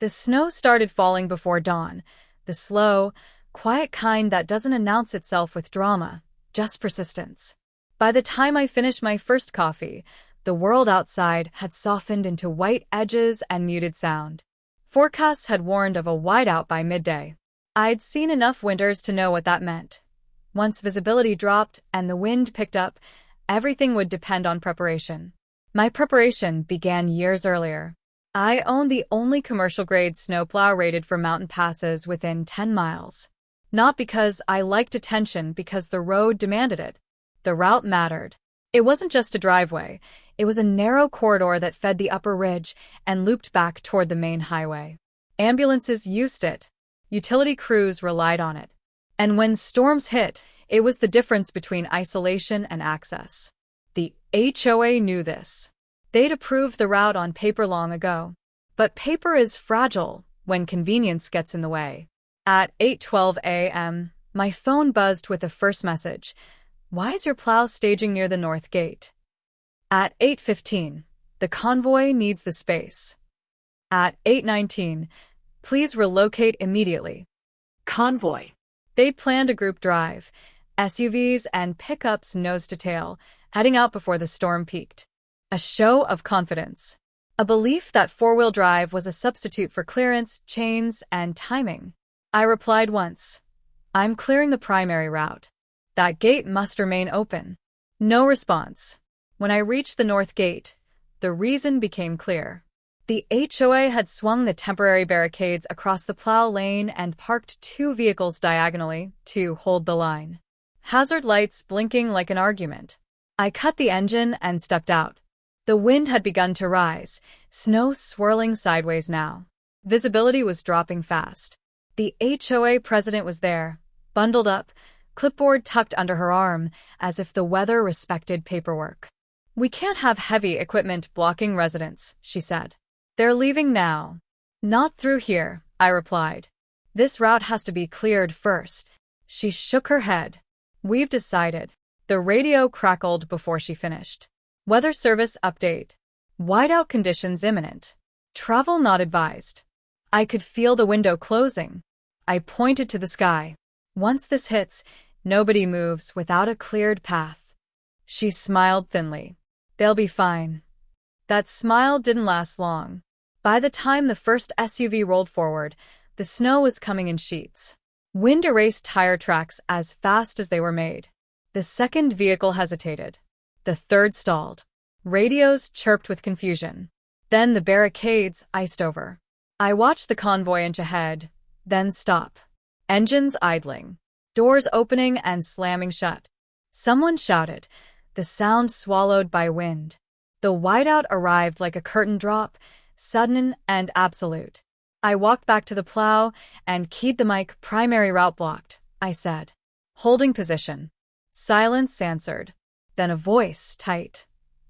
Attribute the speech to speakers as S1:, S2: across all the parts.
S1: The snow started falling before dawn, the slow, quiet kind that doesn't announce itself with drama, just persistence. By the time I finished my first coffee, the world outside had softened into white edges and muted sound. Forecasts had warned of a whiteout by midday. I'd seen enough winters to know what that meant. Once visibility dropped and the wind picked up, everything would depend on preparation. My preparation began years earlier. I owned the only commercial-grade snowplow rated for mountain passes within 10 miles. Not because I liked attention, because the road demanded it. The route mattered. It wasn't just a driveway. It was a narrow corridor that fed the upper ridge and looped back toward the main highway. Ambulances used it. Utility crews relied on it. And when storms hit, it was the difference between isolation and access. The HOA knew this. They'd approved the route on paper long ago. But paper is fragile when convenience gets in the way. At 8:12 a.m., my phone buzzed with the first message. "Why is your plow staging near the north gate?" At 8:15, "The convoy needs the space." At 8:19, "Please relocate immediately."
S2: Convoy.
S1: They'd planned a group drive, SUVs and pickups nose to tail, heading out before the storm peaked. A show of confidence. A belief that four-wheel drive was a substitute for clearance, chains, and timing. I replied once, "I'm clearing the primary route. That gate must remain open." No response. When I reached the north gate, the reason became clear. The HOA had swung the temporary barricades across the plow lane and parked 2 vehicles diagonally to hold the line. Hazard lights blinking like an argument. I cut the engine and stepped out. The wind had begun to rise, snow swirling sideways now. Visibility was dropping fast. The HOA president was there, bundled up, clipboard tucked under her arm, as if the weather respected paperwork. "We can't have heavy equipment blocking residents," she said. "They're leaving now." "Not through here," I replied. "This route has to be cleared first." She shook her head. "We've decided." The radio crackled before she finished. "Weather service update. Whiteout conditions imminent. Travel not advised." I could feel the window closing. I pointed to the sky. "Once this hits, nobody moves without a cleared path." She smiled thinly. "They'll be fine." That smile didn't last long. By the time the first SUV rolled forward, the snow was coming in sheets. Wind erased tire tracks as fast as they were made. The second vehicle hesitated. The third stalled. Radios chirped with confusion. Then the barricades iced over. I watched the convoy inch ahead, then stop. Engines idling. Doors opening and slamming shut. Someone shouted, the sound swallowed by wind. The whiteout arrived like a curtain drop, sudden and absolute. I walked back to the plow and keyed the mic. "Primary route blocked," I said. "Holding position." Silence answered. Then a voice, tight.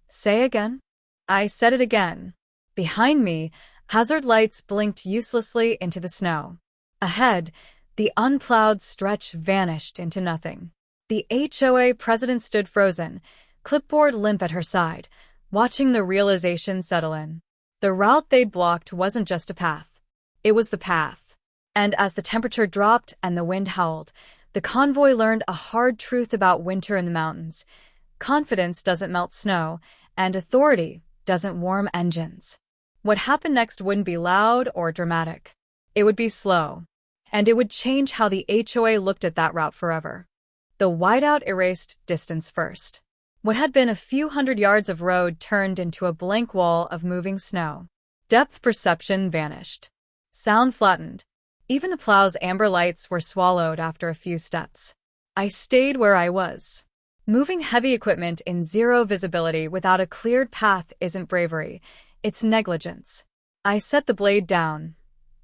S1: "Say again?" I said it again. Behind me, hazard lights blinked uselessly into the snow. Ahead, the unplowed stretch vanished into nothing. The HOA president stood frozen, clipboard limp at her side, watching the realization settle in. The route they'd blocked wasn't just a path. It was the path. And as the temperature dropped and the wind howled, the convoy learned a hard truth about winter in the mountains. Confidence doesn't melt snow, and authority doesn't warm engines. What happened next wouldn't be loud or dramatic. It would be slow. And it would change how the HOA looked at that route forever. The whiteout erased distance first. What had been a few hundred yards of road turned into a blank wall of moving snow. Depth perception vanished. Sound flattened. Even the plow's amber lights were swallowed after a few steps. I stayed where I was. Moving heavy equipment in zero visibility without a cleared path isn't bravery, it's negligence. I set the blade down,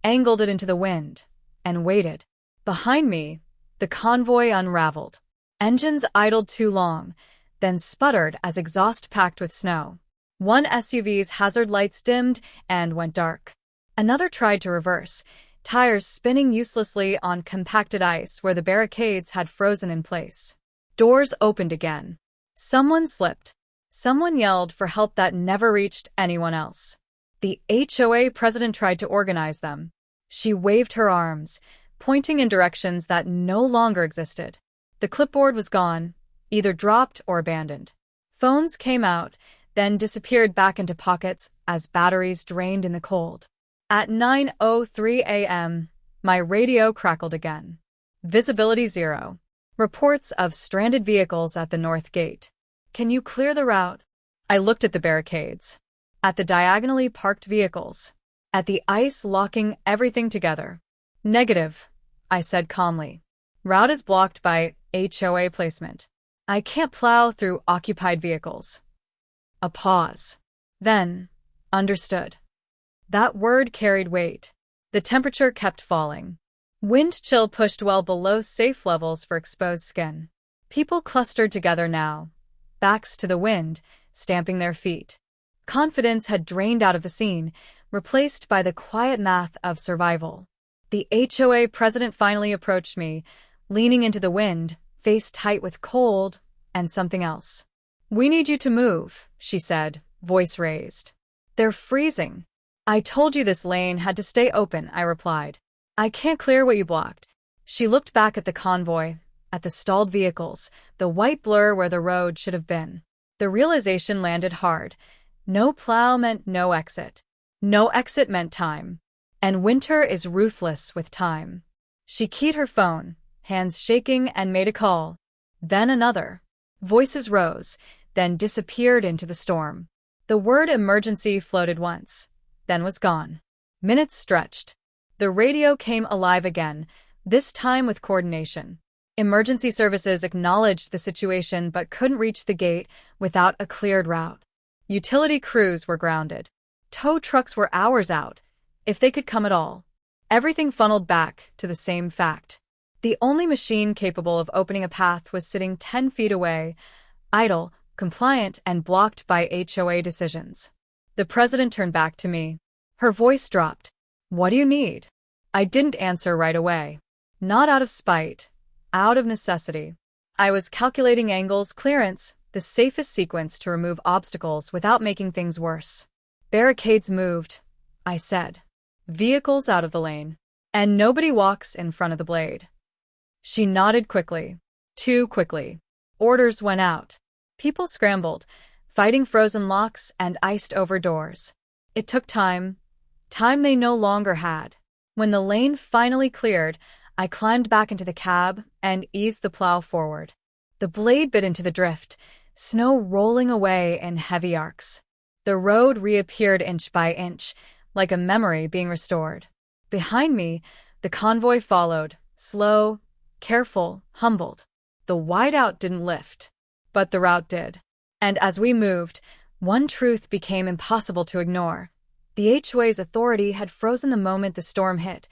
S1: angled it into the wind, and waited. Behind me, the convoy unraveled. Engines idled too long, then sputtered as exhaust packed with snow. One SUV's hazard lights dimmed and went dark. Another tried to reverse, tires spinning uselessly on compacted ice where the barricades had frozen in place. Doors opened again. Someone slipped. Someone yelled for help that never reached anyone else. The HOA president tried to organize them. She waved her arms, pointing in directions that no longer existed. The clipboard was gone, either dropped or abandoned. Phones came out, then disappeared back into pockets as batteries drained in the cold. At 9:03 a.m., my radio crackled again. Visibility 0. Reports of stranded vehicles at the north gate. Can you clear the route? I looked at the barricades, at the diagonally parked vehicles, at the ice locking everything together. Negative, I said calmly. Route is blocked by HOA placement. I can't plow through occupied vehicles. A pause. Then, understood. That word carried weight. The temperature kept falling. Wind chill pushed well below safe levels for exposed skin. People clustered together now, backs to the wind, stamping their feet. Confidence had drained out of the scene, replaced by the quiet math of survival. The HOA president finally approached me, leaning into the wind, face tight with cold and something else. "We need you to move," she said, voice raised. "They're freezing." "I told you this lane had to stay open," I replied. "I can't clear what you blocked." She looked back at the convoy, at the stalled vehicles, the white blur where the road should have been. The realization landed hard. No plow meant no exit. No exit meant time. And winter is ruthless with time. She keyed her phone, hands shaking, and made a call. Then another. Voices rose, then disappeared into the storm. The word emergency floated once, then was gone. Minutes stretched. The radio came alive again, this time with coordination. Emergency services acknowledged the situation but couldn't reach the gate without a cleared route. Utility crews were grounded. Tow trucks were hours out, if they could come at all. Everything funneled back to the same fact. The only machine capable of opening a path was sitting 10 feet away, idle, compliant, and blocked by HOA decisions. The president turned back to me. Her voice dropped. "What do you need?" I didn't answer right away. Not out of spite, out of necessity. I was calculating angles, clearance, the safest sequence to remove obstacles without making things worse. "Barricades moved," I said. "Vehicles out of the lane. And nobody walks in front of the blade." She nodded quickly. Too quickly. Orders went out. People scrambled, fighting frozen locks and iced-over doors. It took time. Time they no longer had. When the lane finally cleared, I climbed back into the cab and eased the plow forward. The blade bit into the drift, snow rolling away in heavy arcs. The road reappeared inch by inch, like a memory being restored. Behind me, the convoy followed, slow, careful, humbled. The Whiteout didn't lift, but the route did. And as we moved, one truth became impossible to ignore. The HOA's authority had frozen the moment the storm hit,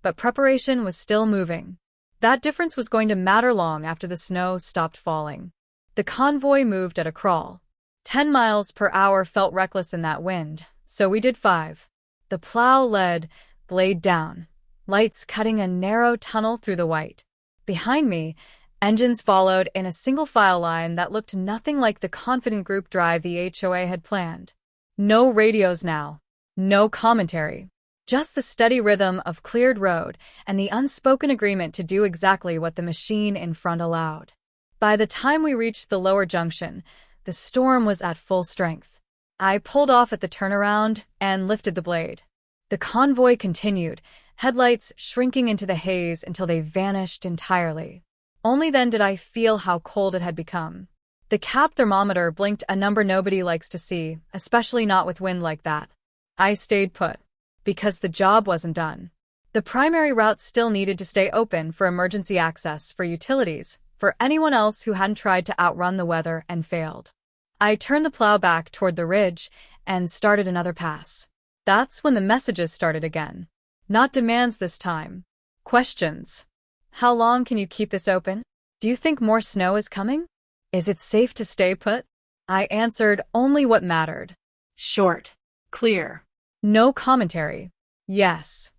S1: but preparation was still moving. That difference was going to matter long after the snow stopped falling. The convoy moved at a crawl. 10 miles per hour felt reckless in that wind, so we did 5. The plow led, blade down, lights cutting a narrow tunnel through the white. Behind me, engines followed in a single file line that looked nothing like the confident group drive the HOA had planned. No radios now. No commentary. Just the steady rhythm of cleared road and the unspoken agreement to do exactly what the machine in front allowed. By the time we reached the lower junction, the storm was at full strength. I pulled off at the turnaround and lifted the blade. The convoy continued, headlights shrinking into the haze until they vanished entirely. Only then did I feel how cold it had become. The cab thermometer blinked a number nobody likes to see, especially not with wind like that. I stayed put, because the job wasn't done. The primary route still needed to stay open for emergency access for utilities, for anyone else who hadn't tried to outrun the weather and failed. I turned the plow back toward the ridge and started another pass. That's when the messages started again. Not demands this time. Questions. How long can you keep this open? Do you think more snow is coming? Is it safe to stay put? I answered only what mattered. Short. Clear. No commentary. Yes.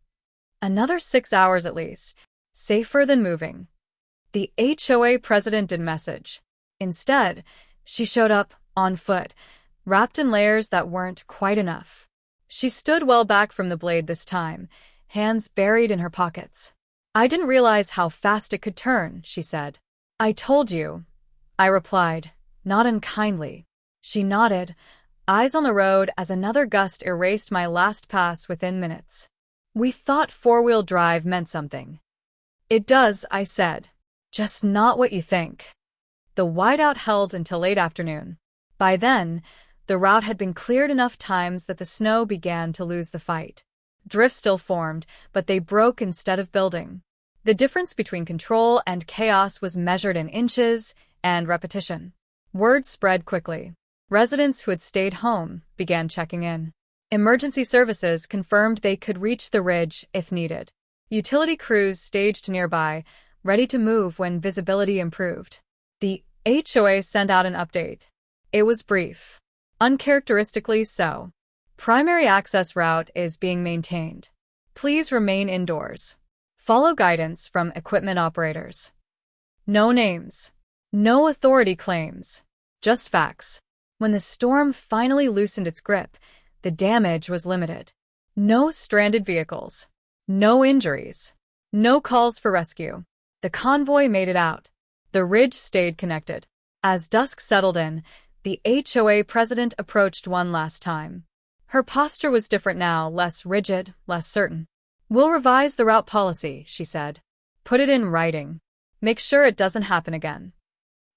S1: Another 6 hours at least. Safer than moving. The HOA president didn't message. Instead, she showed up, on foot, wrapped in layers that weren't quite enough. She stood well back from the blade this time, hands buried in her pockets. I didn't realize how fast it could turn, she said. I told you, I replied, not unkindly. She nodded, eyes on the road as another gust erased my last pass within minutes. We thought four-wheel drive meant something. It does, I said. Just not what you think. The whiteout held until late afternoon. By then, the route had been cleared enough times that the snow began to lose the fight. Drifts still formed, but they broke instead of building. The difference between control and chaos was measured in inches and repetition. Word spread quickly. Residents who had stayed home began checking in. Emergency services confirmed they could reach the ridge if needed. Utility crews staged nearby, ready to move when visibility improved. The HOA sent out an update. It was brief. Uncharacteristically so. Primary access route is being maintained. Please remain indoors. Follow guidance from equipment operators. No names. No authority claims. Just facts. When the storm finally loosened its grip, the damage was limited. No stranded vehicles. No injuries. No calls for rescue. The convoy made it out. The ridge stayed connected. As dusk settled in, the HOA president approached one last time. Her posture was different now, less rigid, less certain. We'll revise the route policy, she said. Put it in writing. Make sure it doesn't happen again.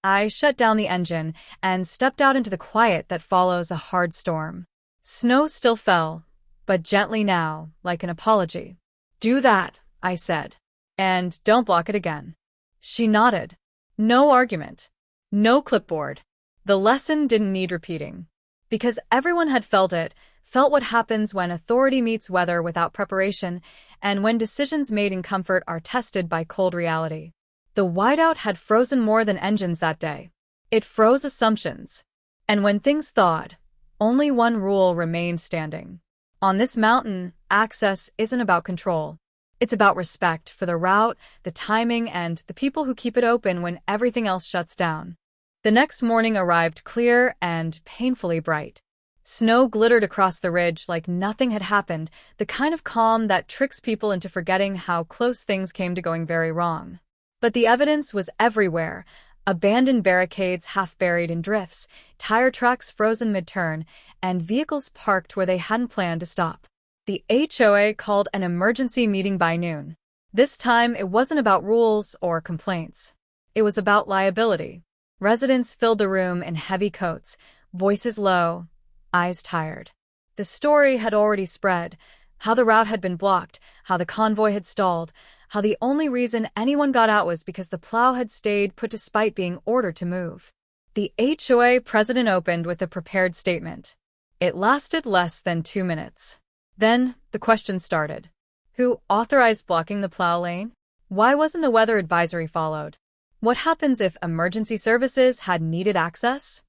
S1: I shut down the engine and stepped out into the quiet that follows a hard storm. Snow still fell, but gently now, like an apology. Do that, I said. And don't block it again. She nodded. No argument. No clipboard. The lesson didn't need repeating. Because everyone had felt what happens when authority meets weather without preparation, and when decisions made in comfort are tested by cold reality. The whiteout had frozen more than engines that day. It froze assumptions. And when things thawed, only one rule remained standing. On this mountain, access isn't about control. It's about respect for the route, the timing, and the people who keep it open when everything else shuts down. The next morning arrived clear and painfully bright. Snow glittered across the ridge like nothing had happened, the kind of calm that tricks people into forgetting how close things came to going very wrong. But the evidence was everywhere. Abandoned barricades half buried in drifts, tire tracks frozen mid-turn, and vehicles parked where they hadn't planned to stop. The HOA called an emergency meeting by noon. This time, it wasn't about rules or complaints. It was about liability. Residents filled the room in heavy coats, voices low, eyes tired. The story had already spread, how the route had been blocked, how the convoy had stalled, how the only reason anyone got out was because the plow had stayed put despite being ordered to move. The HOA president opened with a prepared statement. It lasted less than 2 minutes. Then, the question started. Who authorized blocking the plow lane? Why wasn't the weather advisory followed? What happens if emergency services had needed access?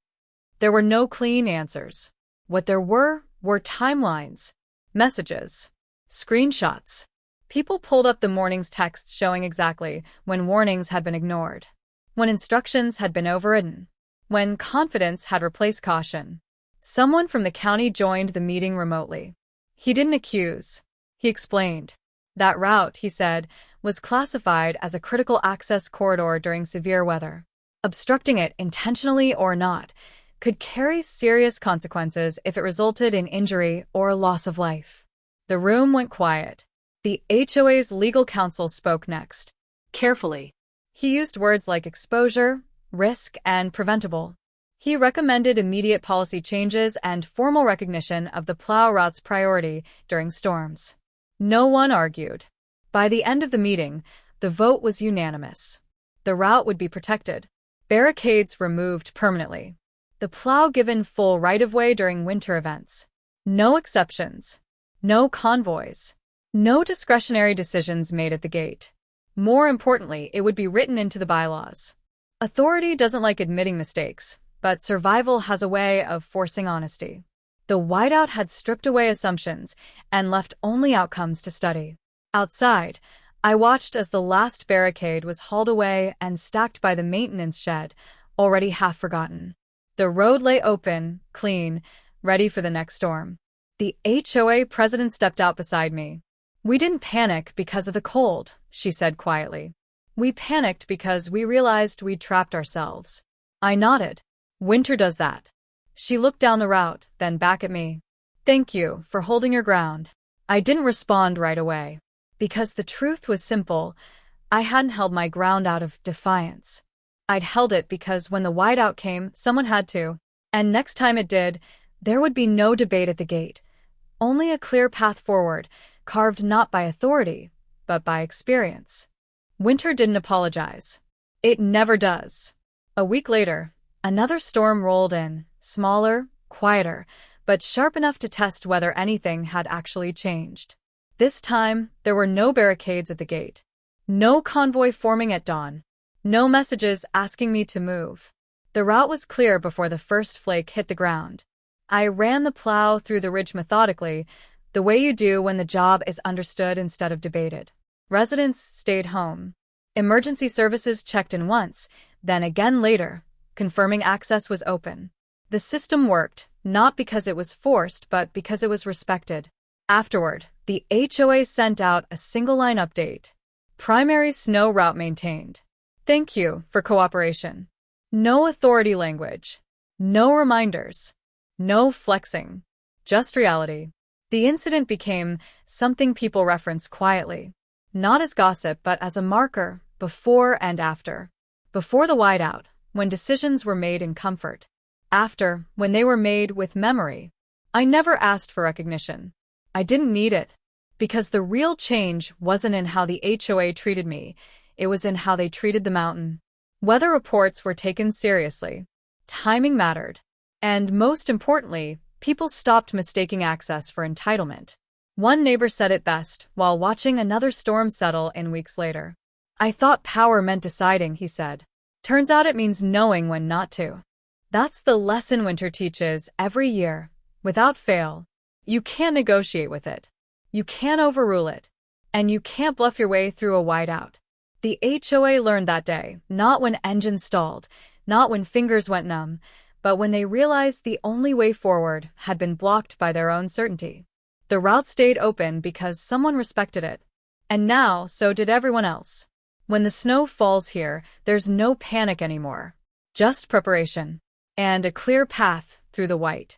S1: There were no clean answers. What there were timelines, messages, screenshots. People pulled up the morning's texts showing exactly when warnings had been ignored, when instructions had been overridden, when confidence had replaced caution. Someone from the county joined the meeting remotely. He didn't accuse. He explained. That route, he said, was classified as a critical access corridor during severe weather. Obstructing it, intentionally or not, could carry serious consequences if it resulted in injury or loss of life. The room went quiet. The HOA's legal counsel spoke next. Carefully. He used words like exposure, risk, and preventable. He recommended immediate policy changes and formal recognition of the plow route's priority during storms. No one argued. By the end of the meeting, the vote was unanimous. The route would be protected. Barricades removed permanently. The plow given full right-of-way during winter events. No exceptions. No convoys. No discretionary decisions made at the gate. More importantly, it would be written into the bylaws. Authority doesn't like admitting mistakes, but survival has a way of forcing honesty. The whiteout had stripped away assumptions and left only outcomes to study. Outside, I watched as the last barricade was hauled away and stacked by the maintenance shed, already half forgotten. The road lay open, clean, ready for the next storm. The HOA president stepped out beside me. "We didn't panic because of the cold," she said quietly. "We panicked because we realized we'd trapped ourselves." I nodded. "Winter does that." She looked down the route, then back at me. "Thank you for holding your ground." I didn't respond right away. Because the truth was simple, I hadn't held my ground out of defiance. I'd held it because when the whiteout came, someone had to. And next time it did, there would be no debate at the gate. Only a clear path forward, carved not by authority, but by experience. Winter didn't apologize. It never does. A week later, another storm rolled in, smaller, quieter, but sharp enough to test whether anything had actually changed. This time, there were no barricades at the gate. No convoy forming at dawn. No messages asking me to move. The route was clear before the first flake hit the ground. I ran the plow through the ridge methodically, the way you do when the job is understood instead of debated. Residents stayed home. Emergency services checked in once, then again later, confirming access was open. The system worked, not because it was forced, but because it was respected. Afterward, the HOA sent out a single-line update. Primary snow route maintained. Thank you for cooperation. No authority language. No reminders. No flexing. Just reality. The incident became something people reference quietly. Not as gossip, but as a marker, before and after. Before the whiteout, when decisions were made in comfort. After, when they were made with memory. I never asked for recognition. I didn't need it. Because the real change wasn't in how the HOA treated me, it was in how they treated the mountain. Weather reports were taken seriously. Timing mattered. And most importantly, people stopped mistaking access for entitlement. One neighbor said it best while watching another storm settle in weeks later. "I thought power meant deciding," he said. "Turns out it means knowing when not to." That's the lesson winter teaches every year, without fail. You can't negotiate with it. You can't overrule it. And you can't bluff your way through a whiteout. The HOA learned that day, not when engines stalled, not when fingers went numb, but when they realized the only way forward had been blocked by their own certainty. The route stayed open because someone respected it. And now, so did everyone else. When the snow falls here, there's no panic anymore. Just preparation. And a clear path through the white.